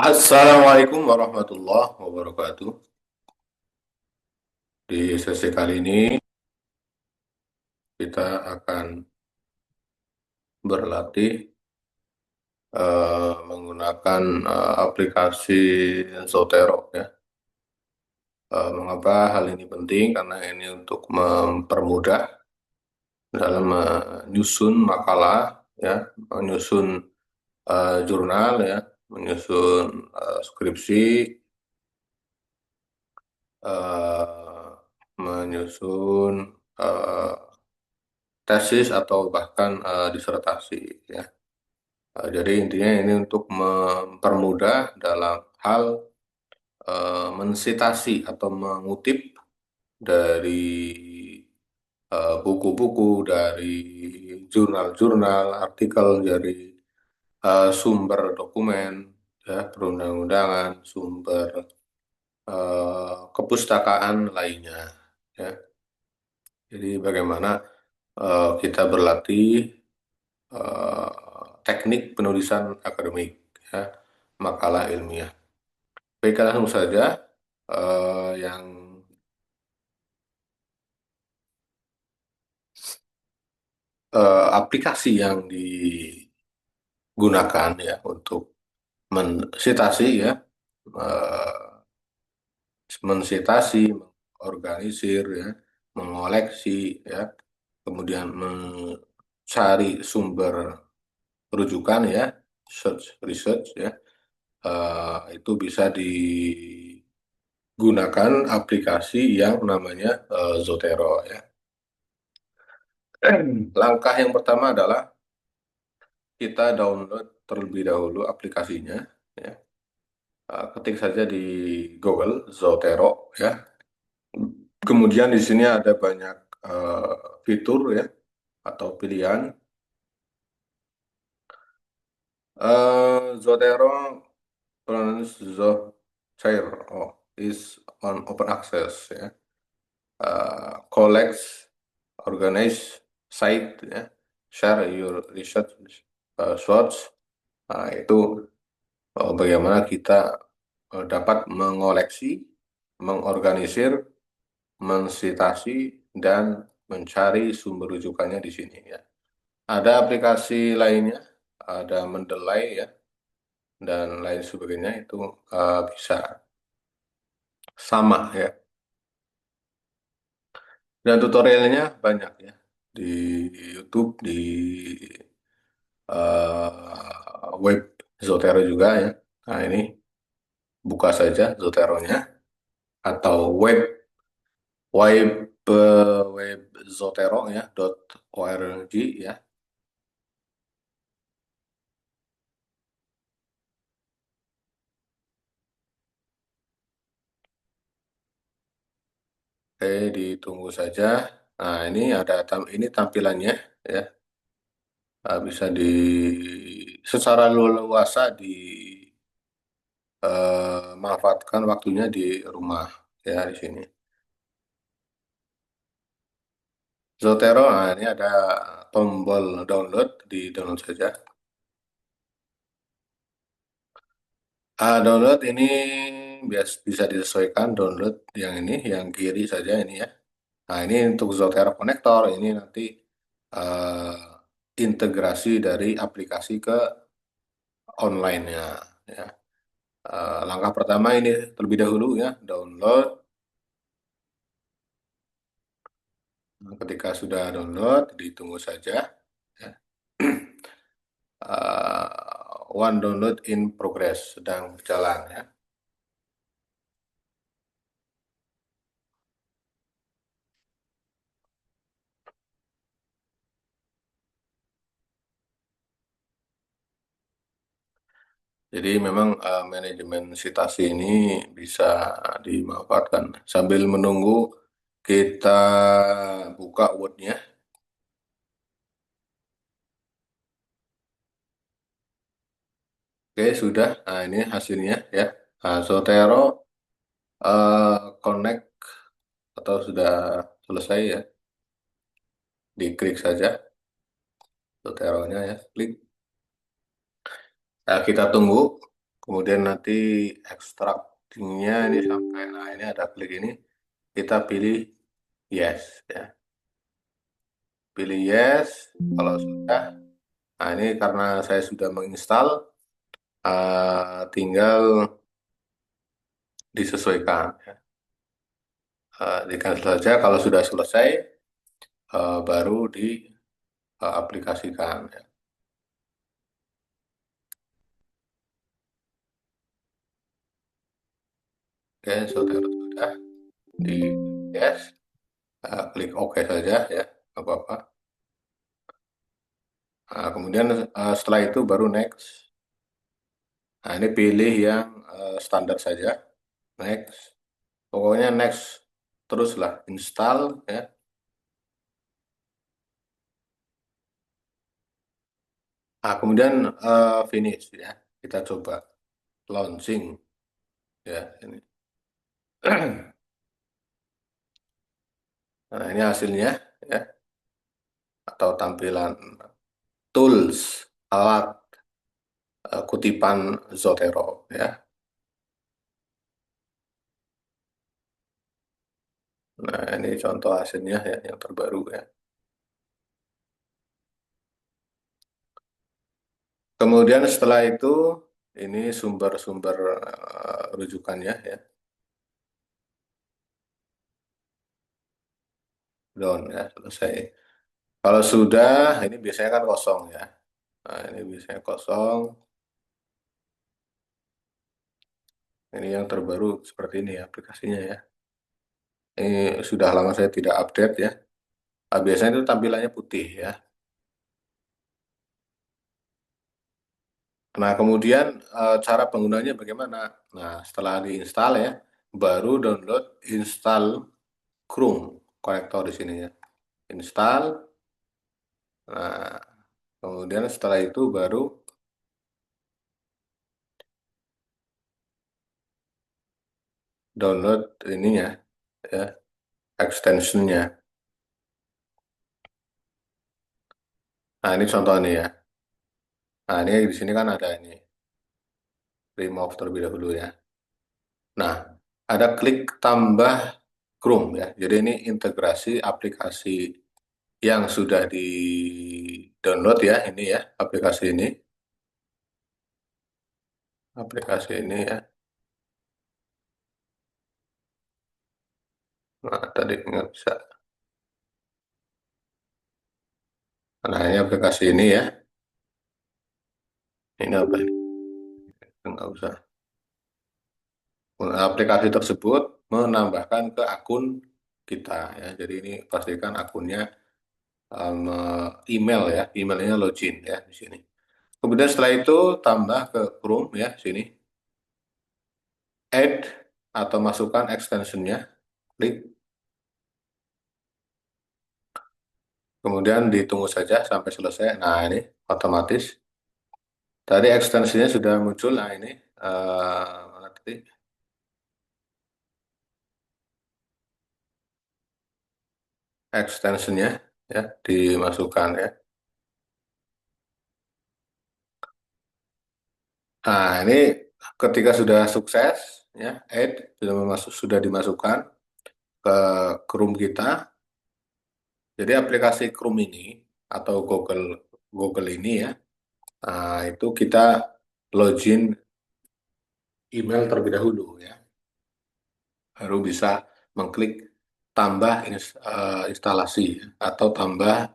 Assalamualaikum warahmatullahi wabarakatuh. Di sesi kali ini kita akan berlatih menggunakan aplikasi Zotero ya. Mengapa hal ini penting? Karena ini untuk mempermudah dalam menyusun makalah ya, menyusun jurnal ya, menyusun skripsi, eh, menyusun eh, tesis atau bahkan disertasi ya. Jadi intinya ini untuk mempermudah dalam hal mensitasi atau mengutip dari buku-buku, dari jurnal-jurnal, artikel dari sumber dokumen, ya, perundang-undangan, sumber kepustakaan lainnya. Ya. Jadi bagaimana kita berlatih teknik penulisan akademik, ya, makalah ilmiah. Baik, langsung saja yang aplikasi yang digunakan ya untuk mensitasi ya, eh, mensitasi, mengorganisir ya, mengoleksi ya, kemudian mencari sumber rujukan ya, search research ya, itu bisa digunakan aplikasi yang namanya Zotero ya. Langkah yang pertama adalah kita download terlebih dahulu aplikasinya ya. Ketik saja di Google Zotero ya. Kemudian di sini ada banyak fitur ya atau pilihan. Zotero Zotero is on open access ya. Collects, organize, cite ya, share your research source. Nah, itu bagaimana kita dapat mengoleksi, mengorganisir, mensitasi, dan mencari sumber rujukannya di sini ya. Ada aplikasi lainnya, ada Mendeley ya, dan lain sebagainya itu bisa sama ya. Dan tutorialnya banyak ya di YouTube, di web Zotero juga ya. Nah ini buka saja Zoteronya atau web Zotero ya .org ya. Oke, ditunggu saja. Nah, ini ada ini tampilannya ya. Bisa secara luasa manfaatkan waktunya di rumah ya di sini. Zotero, nah ini ada tombol download, di download saja. Download ini bisa disesuaikan download yang ini, yang kiri saja ini ya. Nah ini untuk Zotero Connector, ini nanti eh, integrasi dari aplikasi ke online-nya. Ya. Langkah pertama ini terlebih dahulu ya, download. Nah, ketika sudah download, ditunggu saja. Ya. One download in progress, sedang berjalan ya. Jadi memang manajemen sitasi ini bisa dimanfaatkan. Sambil menunggu kita buka Word-nya. Oke, sudah. Nah, ini hasilnya ya. Nah, Zotero connect atau sudah selesai ya. Diklik saja Zotero-nya ya. Klik. Nah, kita tunggu. Kemudian nanti extractingnya ini sampai, nah ini ada klik ini, kita pilih yes ya. Pilih yes, kalau sudah, nah ini karena saya sudah menginstal, tinggal disesuaikan. Di cancel saja, kalau sudah selesai, baru diaplikasikan. Ya. Oke, saudara sudah di yes, klik OK saja ya, nggak apa-apa. Nah, kemudian setelah itu baru next. Nah, ini pilih yang standar saja, next. Pokoknya next teruslah install ya. Nah, kemudian finish ya. Kita coba launching ya ini. Nah, ini hasilnya ya, atau tampilan tools, alat, kutipan Zotero ya. Nah, ini contoh hasilnya ya yang terbaru ya. Kemudian setelah itu ini sumber-sumber rujukannya ya. Down ya, selesai. Kalau sudah, ini biasanya kan kosong ya. Nah, ini biasanya kosong. Ini yang terbaru seperti ini ya aplikasinya ya. Ini sudah lama saya tidak update ya. Biasanya itu tampilannya putih ya. Nah, kemudian cara penggunanya bagaimana? Nah, setelah diinstal ya, baru download install Chrome konektor di sini ya. Install. Nah, kemudian setelah itu baru download ininya ya, extensionnya. Nah, ini contohnya ya. Nah, ini di sini kan ada ini remove terlebih dahulu ya. Nah, ada klik tambah Chrome ya. Jadi ini integrasi aplikasi yang sudah di download ya, ini ya, aplikasi ini ya. Nah, tadi nggak bisa. Nah, ini aplikasi ini ya. Ini apa ini? Nggak usah. Aplikasi tersebut menambahkan ke akun kita ya. Jadi ini pastikan akunnya email ya, emailnya login ya di sini. Kemudian setelah itu tambah ke Chrome ya sini, add atau masukkan extensionnya, klik, kemudian ditunggu saja sampai selesai. Nah ini otomatis tadi ekstensinya sudah muncul. Nah ini mana tadi? Extensionnya ya dimasukkan ya. Nah ini ketika sudah sukses ya, add sudah dimasukkan ke Chrome kita. Jadi aplikasi Chrome ini atau Google Google ini ya, itu kita login email terlebih dahulu ya, baru bisa mengklik tambah instalasi atau tambah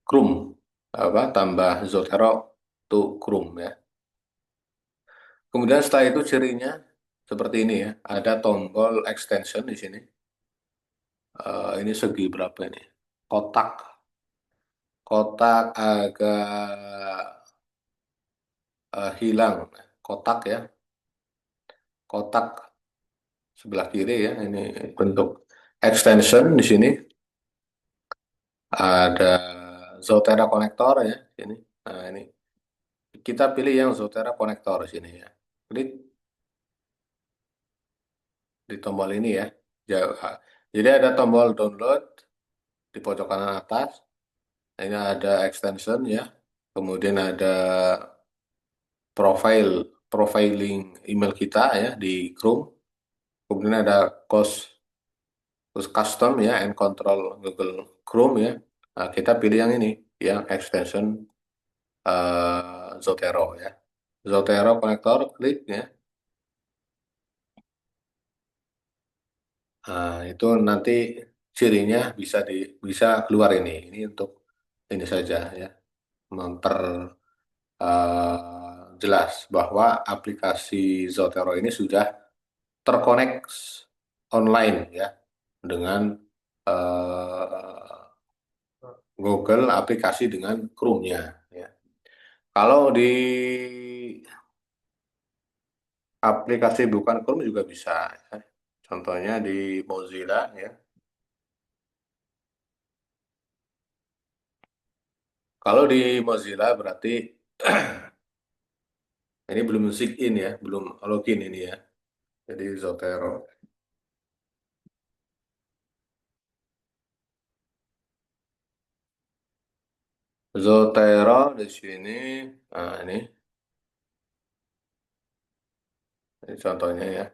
Chrome, apa tambah Zotero to Chrome ya. Kemudian setelah itu cirinya seperti ini ya, ada tombol extension di sini. Ini segi berapa ini? Kotak, kotak agak hilang, kotak ya, kotak sebelah kiri ya. Ini bentuk extension di sini. Ada Zotera konektor ya ini. Nah, ini kita pilih yang Zotera konektor sini ya. Klik di tombol ini ya. Jadi ada tombol download di pojok kanan atas. Ini ada extension ya. Kemudian ada profile. profiling email kita ya di Chrome. Kemudian ada custom ya and control Google Chrome ya. Nah, kita pilih yang ini, yang extension Zotero ya. Zotero konektor, klik ya. Nah, itu nanti cirinya bisa keluar ini. Ini untuk ini saja ya, memper jelas bahwa aplikasi Zotero ini sudah terkonek online ya dengan Google aplikasi dengan Chrome-nya ya. Kalau di aplikasi bukan Chrome juga bisa ya. Contohnya di Mozilla ya. Kalau di Mozilla berarti ini belum sign in ya, belum login ini ya. Jadi Zotero. Zotero di sini, nah ini contohnya ya.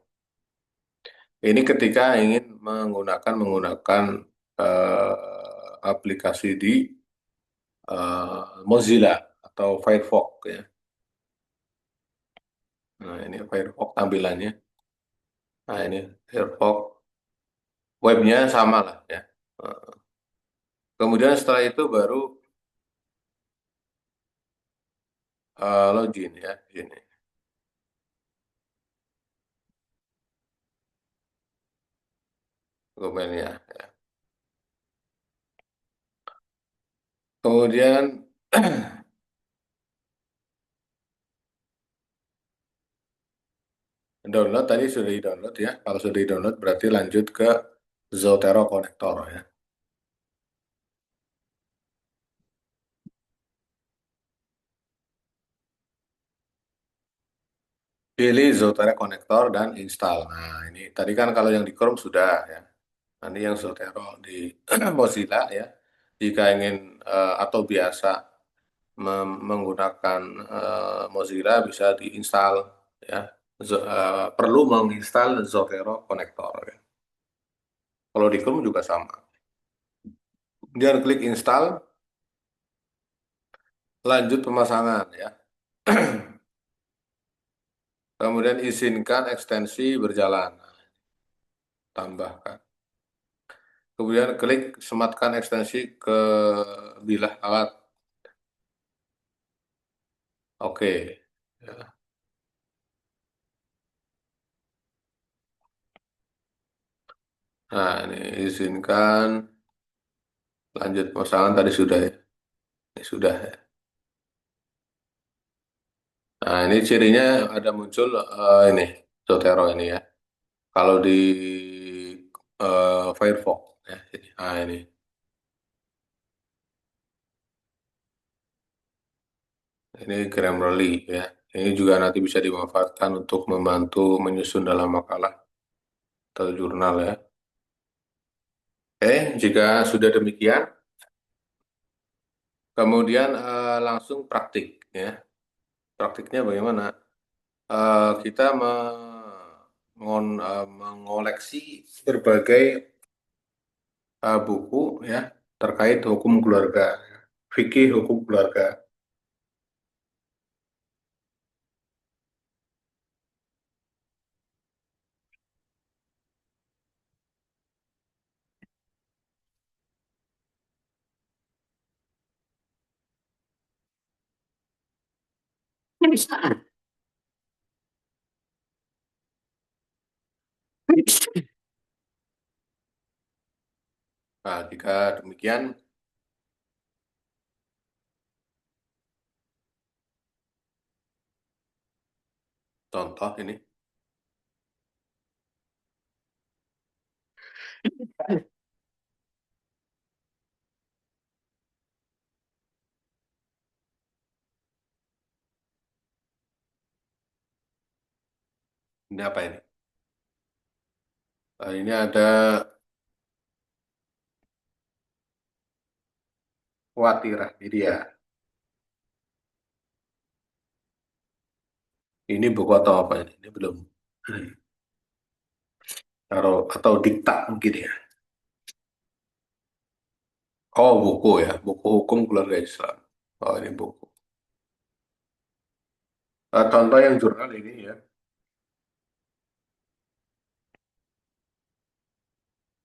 Ini ketika ingin menggunakan aplikasi di Mozilla atau Firefox ya. Nah, ini Firefox tampilannya. Nah, ini Firefox webnya sama lah ya. Kemudian setelah itu baru login ya di sini. Domainnya. Kemudian download tadi sudah di-download ya. Kalau sudah di-download berarti lanjut ke Zotero Connector ya. Pilih Zotero Connector dan install. Nah, ini tadi kan kalau yang di Chrome sudah ya. Nanti yang Zotero di Mozilla ya. Jika ingin atau biasa menggunakan Mozilla bisa diinstal ya. Perlu menginstal Zotero Connector ya. Kalau di Chrome juga sama. Kemudian klik install, lanjut pemasangan ya. Kemudian izinkan ekstensi berjalan. Tambahkan. Kemudian klik sematkan ekstensi ke bilah alat. Oke. Ya. Nah, ini izinkan lanjut pemasangan tadi sudah ya. Ini sudah ya. Nah, ini cirinya ada muncul ini Zotero ini ya. Kalau di Firefox ya. Nah, ini. Ini Grammarly ya. Ini juga nanti bisa dimanfaatkan untuk membantu menyusun dalam makalah atau jurnal ya. Oke, jika sudah demikian, kemudian langsung praktik ya. Praktiknya bagaimana? Kita mengoleksi berbagai buku ya terkait hukum keluarga, fikih hukum keluarga. Nah, jika demikian, contoh ini. Ini apa ini? Ini ada Watirah, ini dia. Ini buku atau apa ini? Ini belum. Atau diktat mungkin ya. Oh, buku ya. Buku hukum keluarga Islam. Oh, ini buku. Contoh yang jurnal ini ya.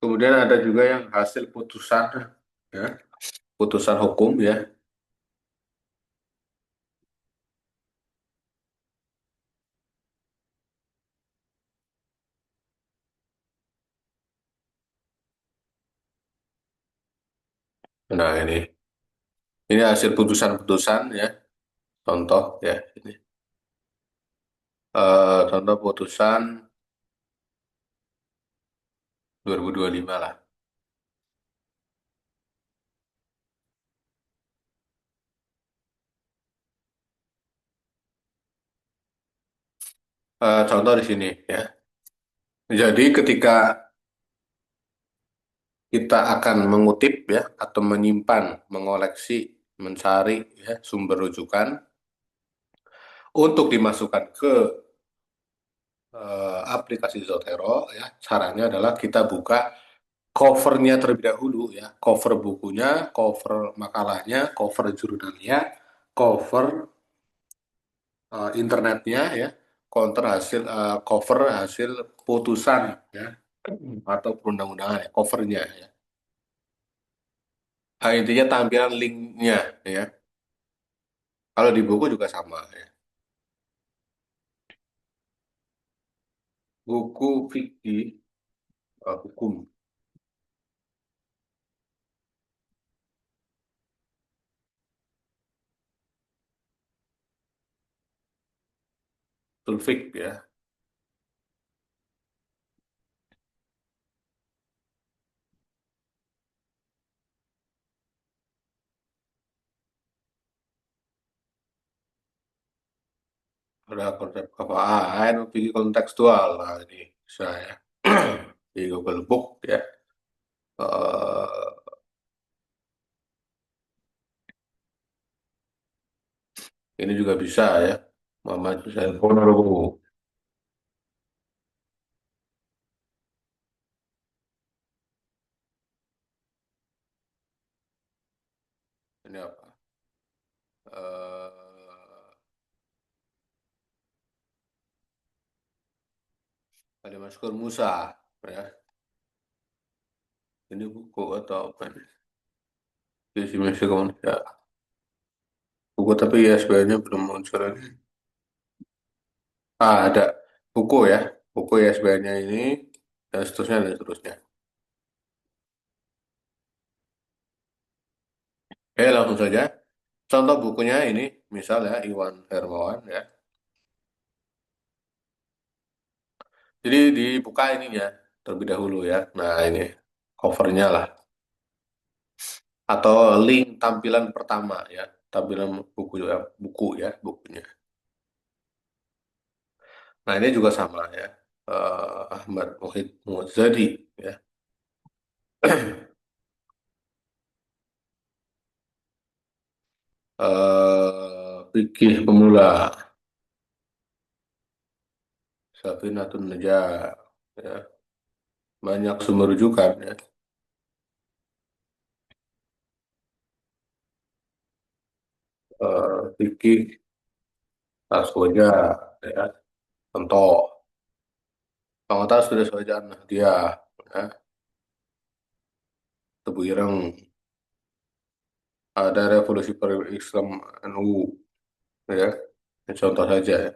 Kemudian ada juga yang hasil putusan ya. Putusan hukum ya. Nah, ini hasil putusan-putusan ya. Contoh ya. Ini contoh putusan 2025 lah. Contoh di sini ya. Jadi ketika kita akan mengutip ya atau menyimpan, mengoleksi, mencari ya sumber rujukan untuk dimasukkan ke aplikasi Zotero ya. Caranya adalah kita buka covernya terlebih dahulu ya, cover bukunya, cover makalahnya, cover jurnalnya, cover internetnya ya, cover hasil putusan ya atau perundang-undangan ya, covernya ya. Intinya tampilan linknya ya. Kalau di buku juga sama ya. Buku fikih hukum, sulfik ya. Ada konsep kafaan, fikih kontekstual lah ini saya di Google Book ya. Eh, ini juga bisa ya. Muhammad Hussein Ponorogo. Ini apa? Eh, ada Maskur Musa ya. Ini buku atau apa ini? Visi misi ya. Buku tapi ya sebenarnya belum muncul lagi. Ada buku ya. Buku ya sebenarnya ini dan seterusnya dan seterusnya. Langsung saja. Contoh bukunya ini, misalnya Iwan Hermawan ya. Jadi dibuka ininya terlebih dahulu ya. Nah ini covernya lah. Atau link tampilan pertama ya. Tampilan buku ya, bukunya. Nah ini juga sama ya. Ahmad Muhid Muzadi ya. Fikih pemula, Safinatun Najah ya. Banyak sumber rujukan ya. Fikih Taswoja ya. Contoh. Pengotas sudah saja dia ya. Tebu Ireng. Ada revolusi per Islam NU ya. Ini contoh saja ya.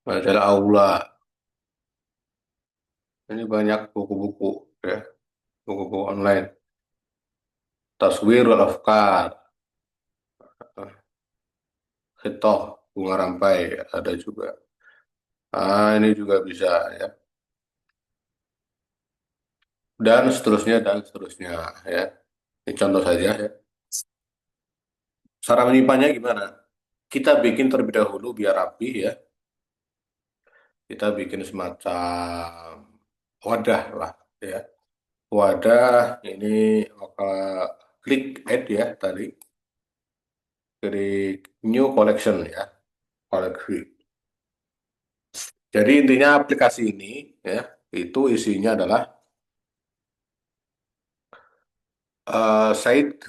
Majalah Aula. Ini banyak buku-buku ya. Buku-buku online. Taswirul Afkar. Hitoh. Bunga Rampai ada juga. Ini juga bisa ya. Dan seterusnya ya. Ini contoh saja ya. Cara menyimpannya gimana? Kita bikin terlebih dahulu biar rapi ya. Kita bikin semacam wadah lah ya. Wadah ini klik add ya tadi. Klik new collection ya. koleksi. Jadi intinya aplikasi ini ya itu isinya adalah site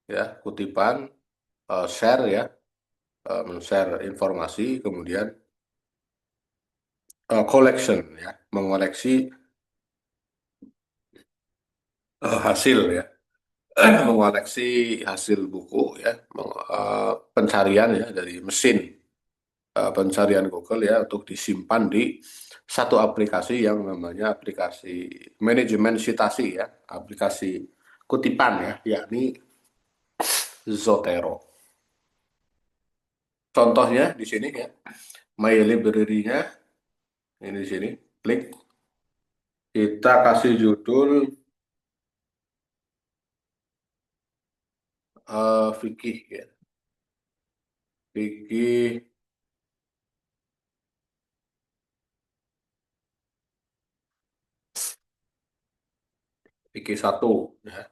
ya kutipan, share ya, share informasi, kemudian collection ya, mengoleksi hasil ya, mengoleksi hasil buku ya, pencarian ya dari mesin pencarian Google ya untuk disimpan di satu aplikasi yang namanya aplikasi manajemen citasi ya, aplikasi kutipan ya, yakni Zotero. Contohnya di sini ya, My Library-nya ini di sini, klik, kita kasih judul fikih ya, fikih fikih satu ya.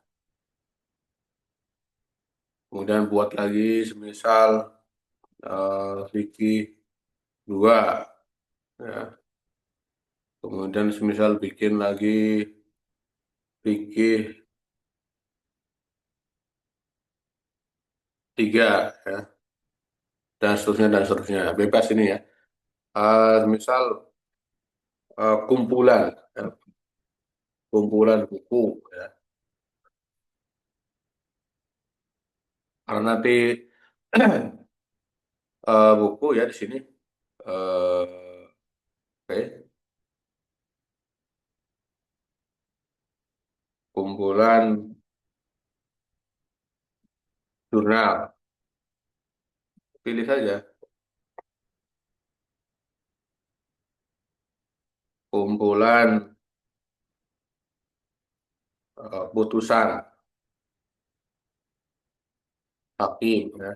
Kemudian buat lagi semisal fikih dua ya. Kemudian semisal bikin lagi fikih tiga ya, dan seterusnya bebas ini ya. Misal kumpulan ya, kumpulan buku ya, karena nanti buku ya di sini oke, kumpulan jurnal, pilih saja kumpulan putusan hakim ya,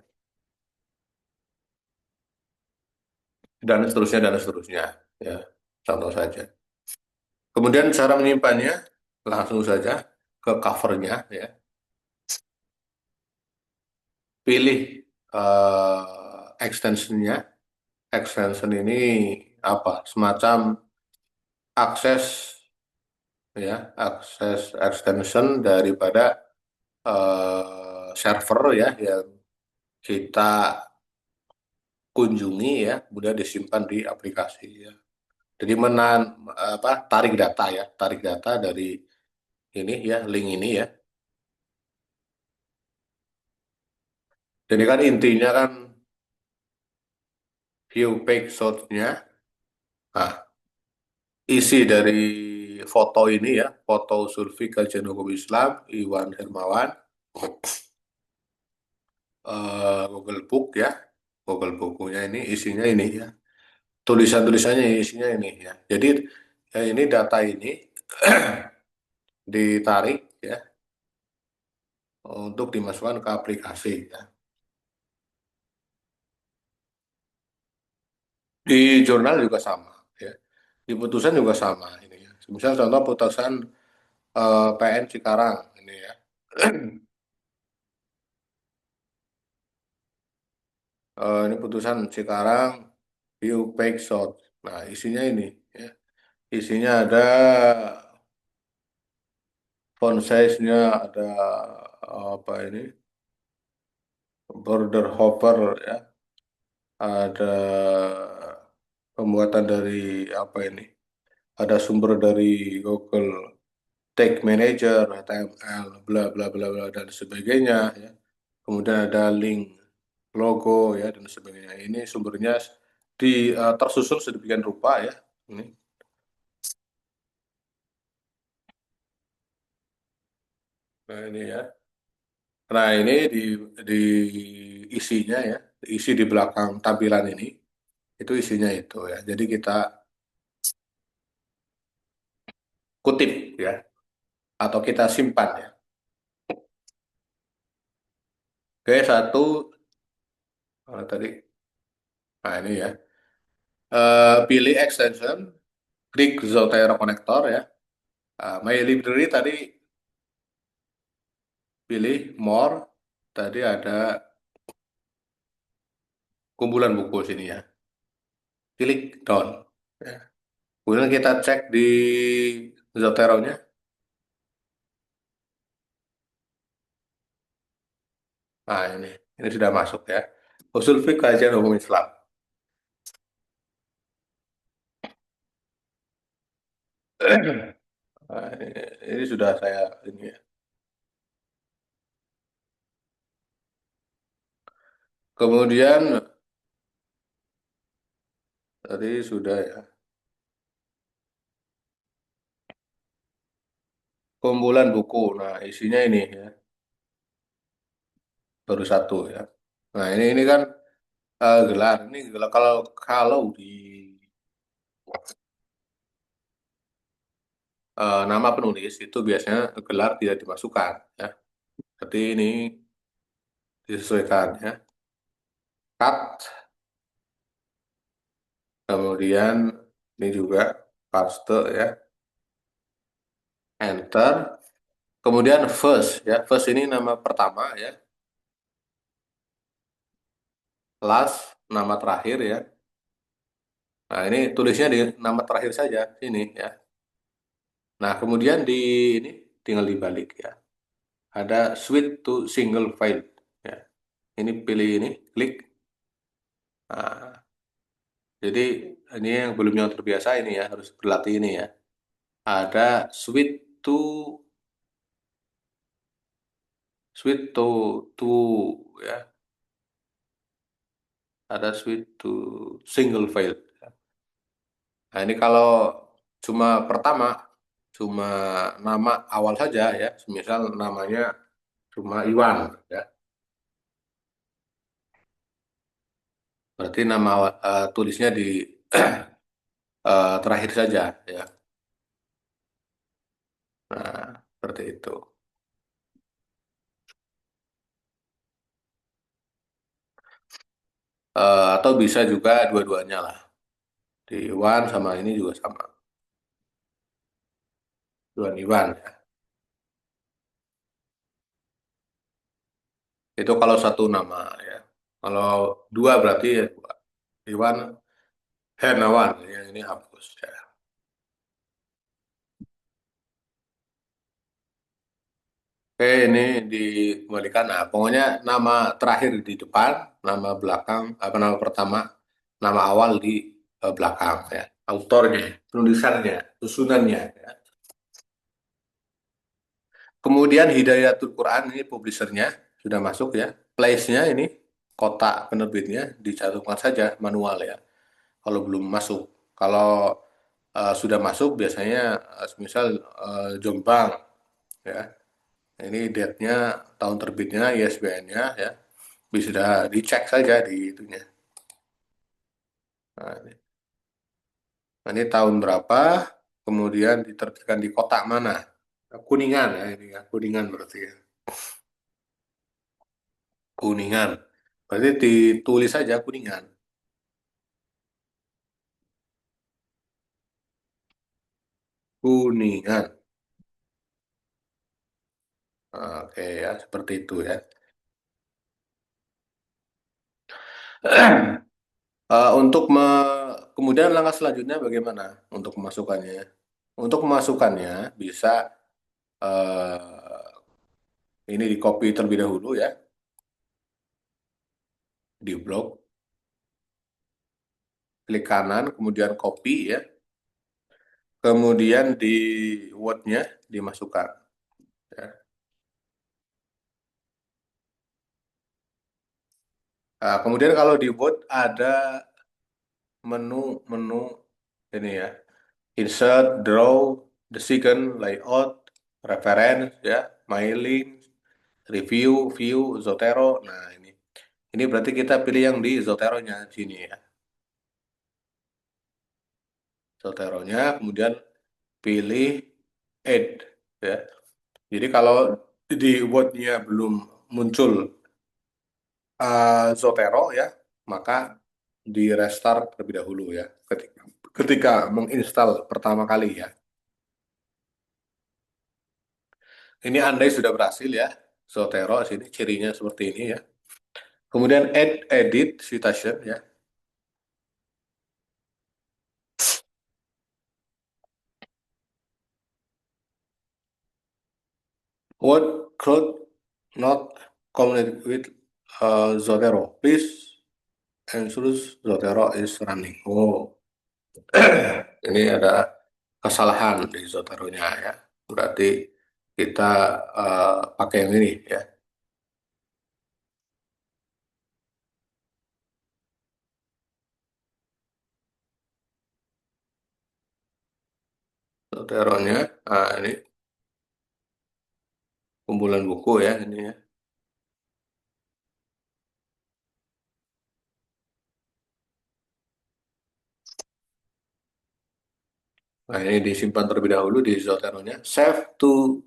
dan seterusnya ya, contoh saja. Kemudian cara menyimpannya langsung saja ke covernya ya, pilih extensionnya. Extension ini apa? Semacam akses ya, akses extension daripada server ya yang kita kunjungi ya, kemudian disimpan di aplikasi ya. Jadi apa tarik data ya, tarik data dari ini ya, link ini ya. Jadi kan intinya kan view page source-nya. Nah, isi dari foto ini ya, foto Sulfi Kajian Hukum Islam, Iwan Hermawan, Google Book ya, Google bukunya ini isinya ini ya, tulisan-tulisannya isinya ini ya. Jadi ini data ini ditarik ya untuk dimasukkan ke aplikasi ya. Di jurnal juga sama ya. Di putusan juga sama ini ya. Misal contoh putusan PN Cikarang ini ya. Ini putusan Cikarang view page shot. Nah, isinya ini ya. Isinya ada font size-nya, ada apa ini? Border hover ya. Ada pembuatan dari apa ini? Ada sumber dari Google Tag Manager, HTML, bla bla bla bla dan sebagainya ya. Kemudian ada link logo ya dan sebagainya. Ini sumbernya tersusun sedemikian rupa ya. Ini. Nah, ini ya. Nah, ini di isinya ya, isi di belakang tampilan ini itu isinya itu ya. Jadi kita kutip ya atau kita simpan ya. Oke, satu tadi. Nah, ini ya. Pilih extension, klik Zotero Connector ya. My Library tadi pilih more. Tadi ada kumpulan buku sini ya. Klik down. Ya. Kemudian kita cek di Zotero-nya. Nah, ini sudah masuk ya. Usul Fiqh Kajian Hukum Islam. Nah, ini sudah saya ini ya. Kemudian tadi sudah ya. Kumpulan buku. Nah, isinya ini ya, baru satu ya. Nah, ini kan gelar. Ini gelar kalau kalau di nama penulis itu biasanya gelar tidak dimasukkan ya. Jadi ini disesuaikan ya. Cut, kemudian ini juga paste ya, enter. Kemudian first ya, first ini nama pertama ya, last nama terakhir ya. Nah, ini tulisnya di nama terakhir saja sini ya. Nah, kemudian di ini tinggal dibalik ya. Ada switch to single file ya. Ini pilih ini, klik. Nah, jadi ini yang belum yang terbiasa ini ya, harus berlatih ini ya. Ada switch to ya, ada switch to single file. Nah, ini kalau cuma pertama, cuma nama awal saja ya, misal namanya cuma Iwan ya. Berarti nama tulisnya di terakhir saja ya. Nah, seperti itu. Atau bisa juga dua-duanya lah. Di Iwan sama ini juga sama. Iwan Iwan ya. Itu kalau satu nama ya. Kalau dua berarti ya dua. Iwan Hernawan yang ini hapus ya. Oke, ini dikembalikan. Nah, pokoknya nama terakhir di depan, nama belakang, apa nama pertama, nama awal di belakang ya. Autornya, penulisannya, susunannya ya. Kemudian Hidayatul Quran ini publishernya sudah masuk ya. Place-nya ini kotak penerbitnya dicantumkan saja manual ya. Kalau belum masuk, kalau sudah masuk biasanya misal Jombang ya. Ini date-nya, tahun terbitnya, ISBN-nya ya. Bisa dicek saja di itunya. Nah, ini tahun berapa, kemudian diterbitkan di kotak mana. Kuningan ya ini ya, Kuningan berarti ya. Kuningan. Berarti ditulis saja Kuningan. Kuningan. Oke ya, seperti itu ya. Kemudian langkah selanjutnya bagaimana untuk memasukkannya? Untuk memasukkannya bisa eh, ini di copy terlebih dahulu ya, di blok, klik kanan, kemudian copy ya, kemudian di Word-nya dimasukkan. Ya. Nah, kemudian kalau di Word ada menu-menu ini ya, insert, draw, the second, layout, reference ya, mailing, review, view, Zotero. Nah, ini berarti kita pilih yang di Zotero-nya sini ya. Zotero-nya, kemudian pilih add ya. Jadi kalau di Word-nya belum muncul Zotero ya, maka di restart terlebih dahulu ya. Ketika menginstal pertama kali ya. Ini andai sudah berhasil ya, Zotero sini cirinya seperti ini ya. Kemudian add edit citation ya. What could not communicate with Zotero? Please ensure Zotero is running. Oh, ini ada kesalahan di Zotero-nya ya. Berarti kita pakai yang ini ya. Zotero-nya, nah ini kumpulan buku ya ini ya. Nah ini disimpan terlebih dahulu di Zotero-nya. Save to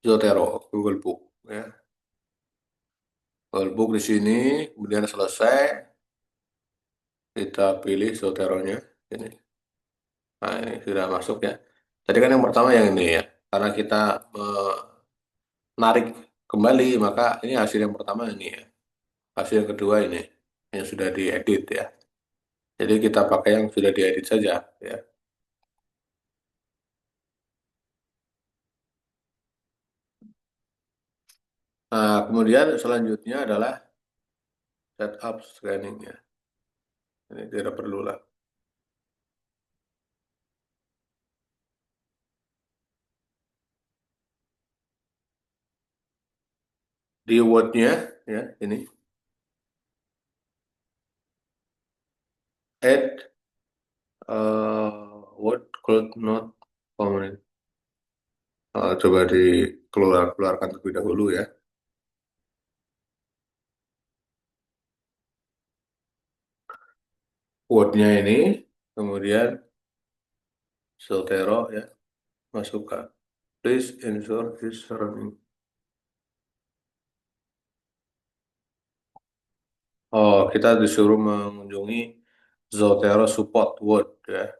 Zotero, Google Book ya. Google Book di sini, kemudian selesai, kita pilih Zotero-nya. Ini. Nah, ini sudah masuk ya. Tadi kan yang pertama yang ini ya. Karena kita menarik kembali, maka ini hasil yang pertama ini ya. Hasil yang kedua ini, yang sudah diedit ya. Jadi kita pakai yang sudah diedit saja ya. Nah, kemudian selanjutnya adalah setup scanning ya. Ini tidak perlu lah. Di Word-nya ya, ini add word could not comment. Coba dikeluarkan terlebih dahulu ya. Word-nya ini, kemudian Zotero ya, masukkan. Please ensure this running. Oh, kita disuruh mengunjungi Zotero Support Word ya.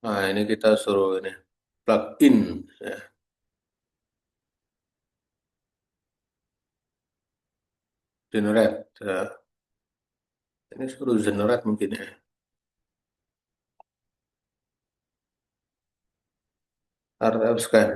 Nah, ini kita suruh ini plugin ya, generate ya. Ini suruh generate mungkin ya. Startup scan.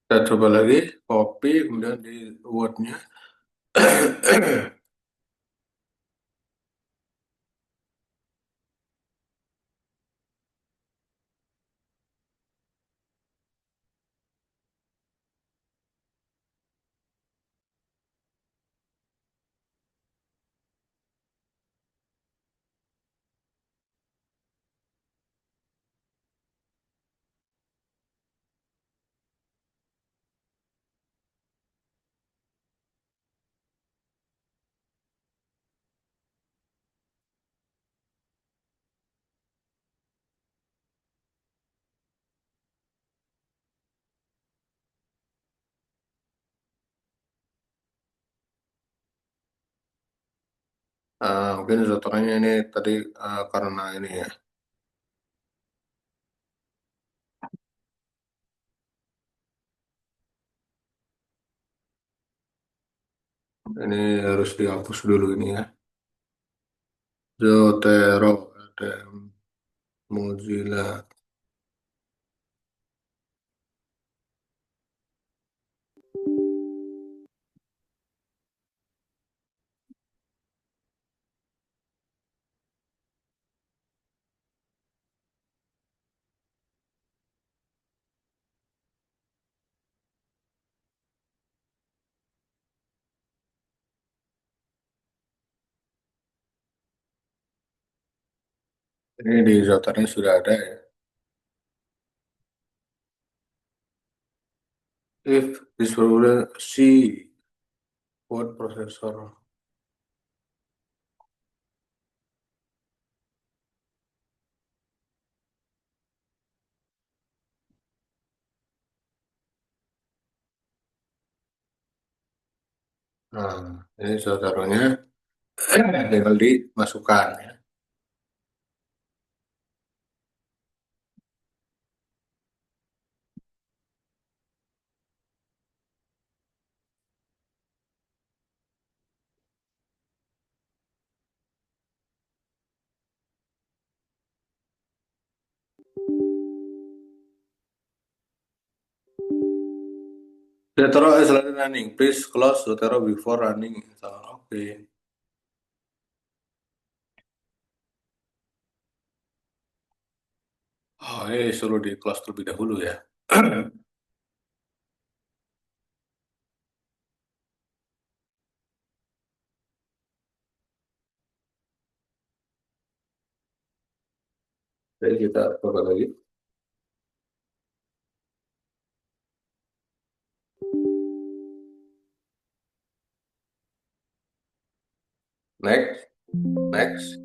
Kita coba lagi, copy, kemudian di Word-nya. Mungkin Zoteronya ini tadi karena ini ya. Ini harus dihapus dulu ini ya. Zotero, ada Mozilla. Ini di routernya sudah ada ya. If this program C word processor. Nah, ini taruhnya tinggal dimasukkan ya. Zotero is already running. Please close Zotero before running install. Oke. Oh, ini suruh di close terlebih dahulu ya. Jadi kita coba lagi. Next, next.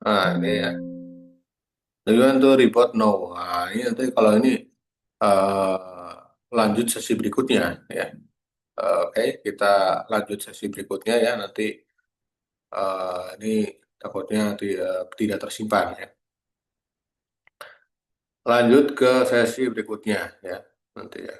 Nah, ini ya. Jadi untuk report no. Nah, ini nanti kalau ini eh, lanjut sesi berikutnya ya. Oke, kita lanjut sesi berikutnya ya. Nanti ini takutnya tidak tersimpan ya. Lanjut ke sesi berikutnya ya nanti ya.